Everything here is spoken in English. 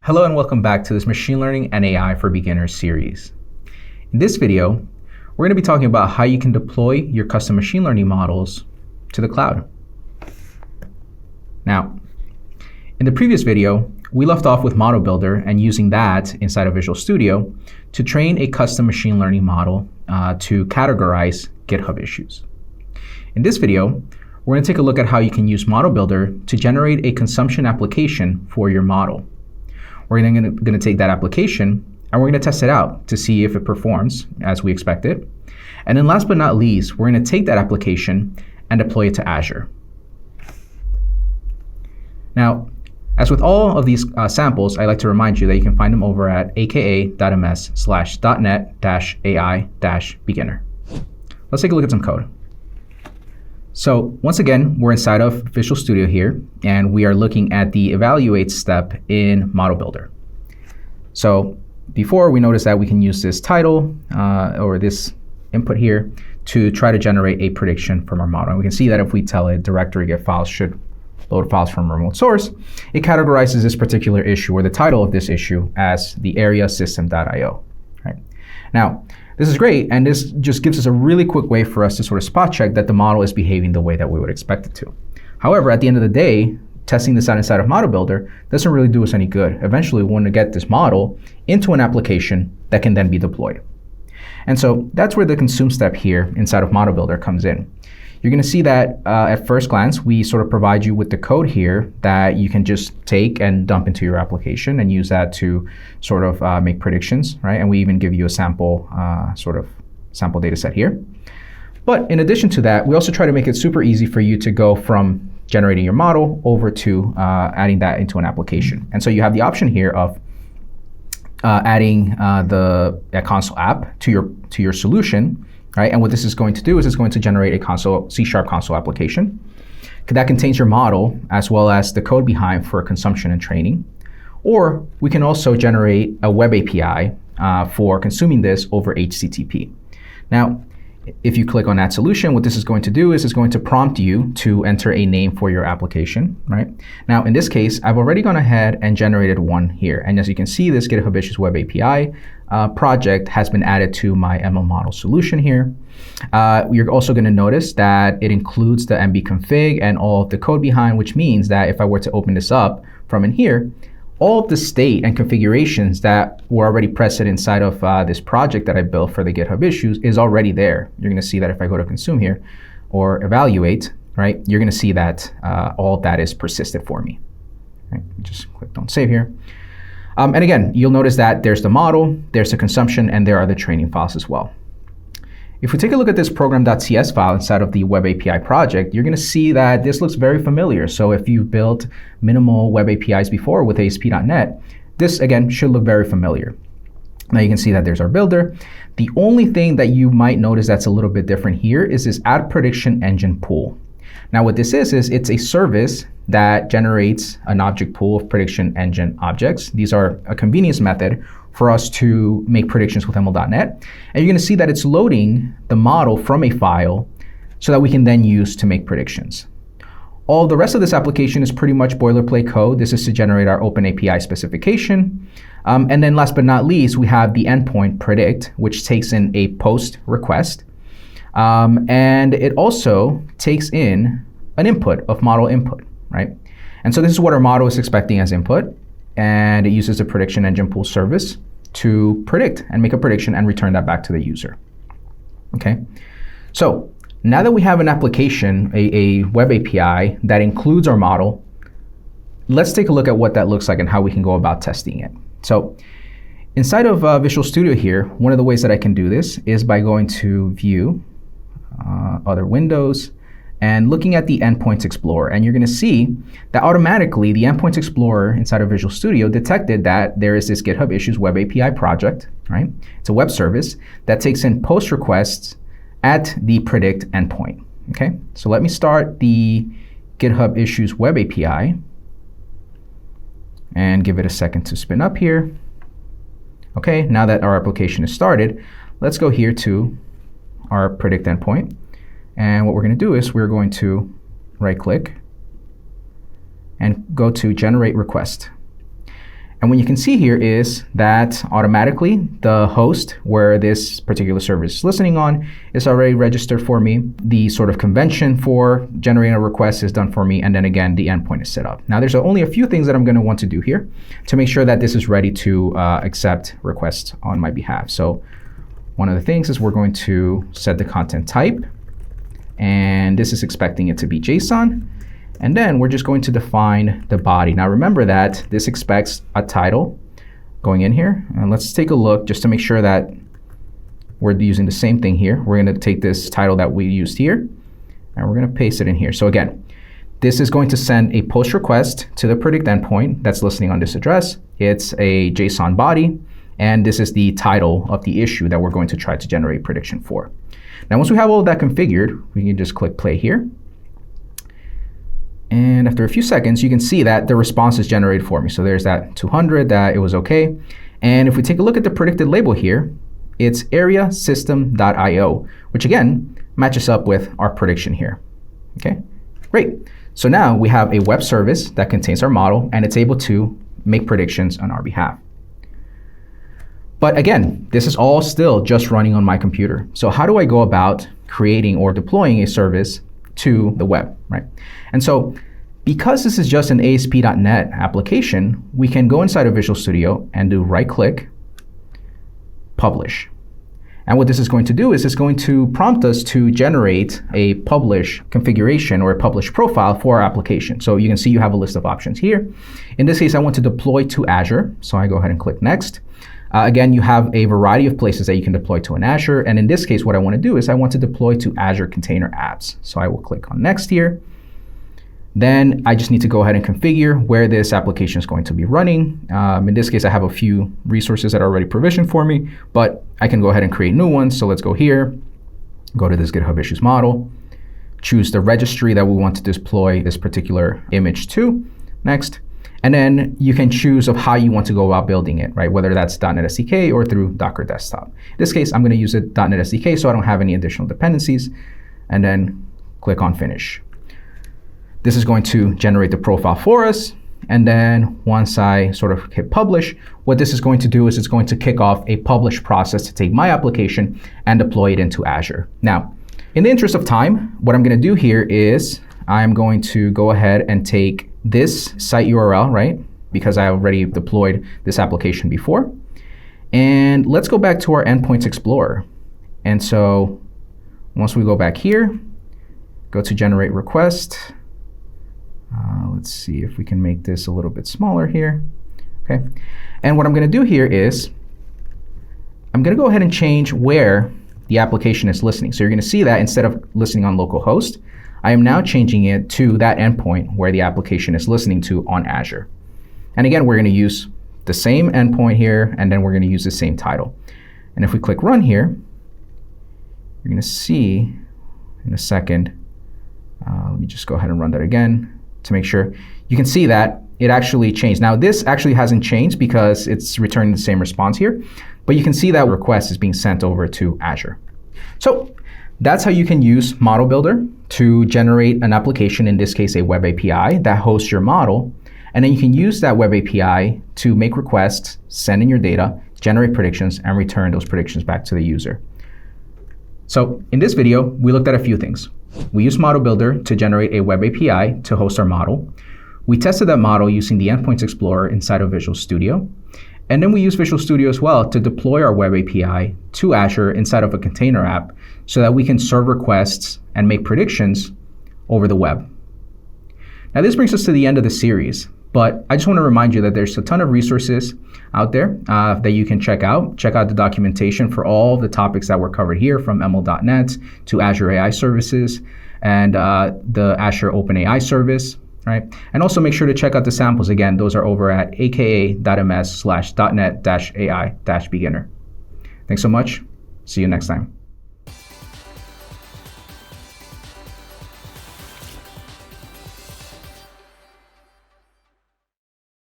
Hello and welcome back to this Machine Learning and AI for Beginners series. In this video, we're going to be talking about how you can deploy your custom machine learning models to the cloud. Now, in the previous video, we left off with Model Builder and using that inside of Visual Studio to train a custom machine learning model to categorize GitHub issues. In this video, we're going to take a look at how you can use Model Builder to generate a consumption application for your model. We're going to take that application and we're going to test it out to see if it performs as we expected. And then last but not least, we're going to take that application and deploy it to Azure. Now, as with all of these samples, I'd like to remind you that you can find them over at aka.ms/.net-ai-beginner. Let's take a look at some code. So once again, we're inside of Visual Studio here, and we are looking at the evaluate step in Model Builder. So before, we noticed that we can use this title or this input here to try to generate a prediction from our model. And we can see that if we tell it directory get files should load files from a remote source, it categorizes this particular issue or the title of this issue as the area system.io. Right? Now, this is great, and this just gives us a really quick way for us to sort of spot check that the model is behaving the way that we would expect it to. However, at the end of the day, testing this out inside of Model Builder doesn't really do us any good. Eventually, we want to get this model into an application that can then be deployed. And so that's where the consume step here inside of Model Builder comes in. You're going to see that at first glance, we sort of provide you with the code here that you can just take and dump into your application and use that to sort of make predictions, right? And we even give you a sample sample data set here. But in addition to that, we also try to make it super easy for you to go from generating your model over to adding that into an application. And so you have the option here of adding a console app to your solution. Right? And what this is going to do is it's going to generate a C# console application that contains your model as well as the code behind for consumption and training. Or we can also generate a web API for consuming this over HTTP. Now, if you click on Add Solution, what this is going to do is it's going to prompt you to enter a name for your application. Right? Now, in this case, I've already gone ahead and generated one here. And as you can see, this GitHub Issues Web API project has been added to my ML model solution here. You're also going to notice that it includes the mbconfig and all of the code behind, which means that if I were to open this up from in here, all of the state and configurations that were already present inside of this project that I built for the GitHub issues is already there. You're going to see that if I go to consume here or evaluate, right, you're going to see that all of that is persisted for me. Right? Just click Don't Save here. And again, you'll notice that there's the model, there's the consumption, and there are the training files as well. If we take a look at this program.cs file inside of the web API project, you're going to see that this looks very familiar. So if you've built minimal web APIs before with ASP.NET, this again should look very familiar. Now you can see that there's our builder. The only thing that you might notice that's a little bit different here is this add prediction engine pool. Now what this is it's a service that generates an object pool of prediction engine objects. These are a convenience method for us to make predictions with ML.NET. And you're going to see that it's loading the model from a file so that we can then use to make predictions. All the rest of this application is pretty much boilerplate code. This is to generate our OpenAPI specification. And then last but not least, we have the endpoint predict, which takes in a post request. And it also takes in an input of model input, right? And so this is what our model is expecting as input. And it uses the prediction engine pool service to predict and make a prediction and return that back to the user. Okay, so now that we have an application, a web API that includes our model, let's take a look at what that looks like and how we can go about testing it. So inside of Visual Studio here, one of the ways that I can do this is by going to View, Other Windows, and looking at the Endpoints Explorer. And you're going to see that automatically the Endpoints Explorer inside of Visual Studio detected that there is this GitHub Issues Web API project, right? It's a web service that takes in post requests at the predict endpoint, okay? So let me start the GitHub Issues Web API and give it a second to spin up here. Okay, now that our application is started, let's go here to our predict endpoint. And what we're going to do is we're going to right click and go to generate request. And what you can see here is that automatically the host where this particular service is listening on is already registered for me. The sort of convention for generating a request is done for me. And then again, the endpoint is set up. Now there's only a few things that I'm going to want to do here to make sure that this is ready to accept requests on my behalf. So one of the things is we're going to set the content type. And this is expecting it to be JSON. And then we're just going to define the body. Now remember that this expects a title going in here. And let's take a look just to make sure that we're using the same thing here. We're going to take this title that we used here, and we're going to paste it in here. So again, this is going to send a post request to the predict endpoint that's listening on this address. It's a JSON body, and this is the title of the issue that we're going to try to generate prediction for. Now once we have all of that configured, we can just click play here. And after a few seconds, you can see that the response is generated for me. So there's that 200, that it was OK. And if we take a look at the predicted label here, it's area-system.io, which again matches up with our prediction here. OK, great. So now we have a web service that contains our model, and it's able to make predictions on our behalf. But again, this is all still just running on my computer. So how do I go about creating or deploying a service to the web, right? And so because this is just an ASP.NET application, we can go inside of Visual Studio and do right-click, publish. And what this is going to do is it's going to prompt us to generate a publish configuration or a publish profile for our application. So you can see you have a list of options here. In this case, I want to deploy to Azure. So I go ahead and click next. Again, you have a variety of places that you can deploy to in Azure. And in this case, what I want to do is I want to deploy to Azure Container Apps. So I will click on next here. Then I just need to go ahead and configure where this application is going to be running. In this case, I have a few resources that are already provisioned for me, but I can go ahead and create new ones. So let's go here, go to this GitHub Issues model, choose the registry that we want to deploy this particular image to. Next. And then you can choose of how you want to go about building it, right? Whether that's .NET SDK or through Docker Desktop. In this case, I'm going to use a .NET SDK so I don't have any additional dependencies. And then click on Finish. This is going to generate the profile for us. And then once I sort of hit Publish, what this is going to do is it's going to kick off a publish process to take my application and deploy it into Azure. Now, in the interest of time, what I'm going to do here is I'm going to go ahead and take this site URL, right? Because I already deployed this application before. And let's go back to our Endpoints Explorer. And so once we go back here, go to Generate Request. Let's see if we can make this a little bit smaller here. Okay. And what I'm going to do here is I'm going to go ahead and change where the application is listening. So you're going to see that instead of listening on localhost, I am now changing it to that endpoint where the application is listening to on Azure. And again, we're going to use the same endpoint here, and then we're going to use the same title. And if we click Run here, you're going to see in a second, let me just go ahead and run that again to make sure. You can see that it actually changed. Now, this actually hasn't changed because it's returning the same response here, but you can see that request is being sent over to Azure. So that's how you can use Model Builder to generate an application, in this case, a web API that hosts your model. And then you can use that web API to make requests, send in your data, generate predictions, and return those predictions back to the user. So in this video, we looked at a few things. We used Model Builder to generate a web API to host our model. We tested that model using the Endpoints Explorer inside of Visual Studio. And then we use Visual Studio as well to deploy our web API to Azure inside of a container app so that we can serve requests and make predictions over the web. Now, this brings us to the end of the series, but I just want to remind you that there's a ton of resources out there that you can check out. Check out the documentation for all the topics that were covered here, from ML.NET to Azure AI services and the Azure OpenAI service. Right? And also make sure to check out the samples. Again, those are over at aka.ms/.net-ai-beginner. Thanks so much. See you next time.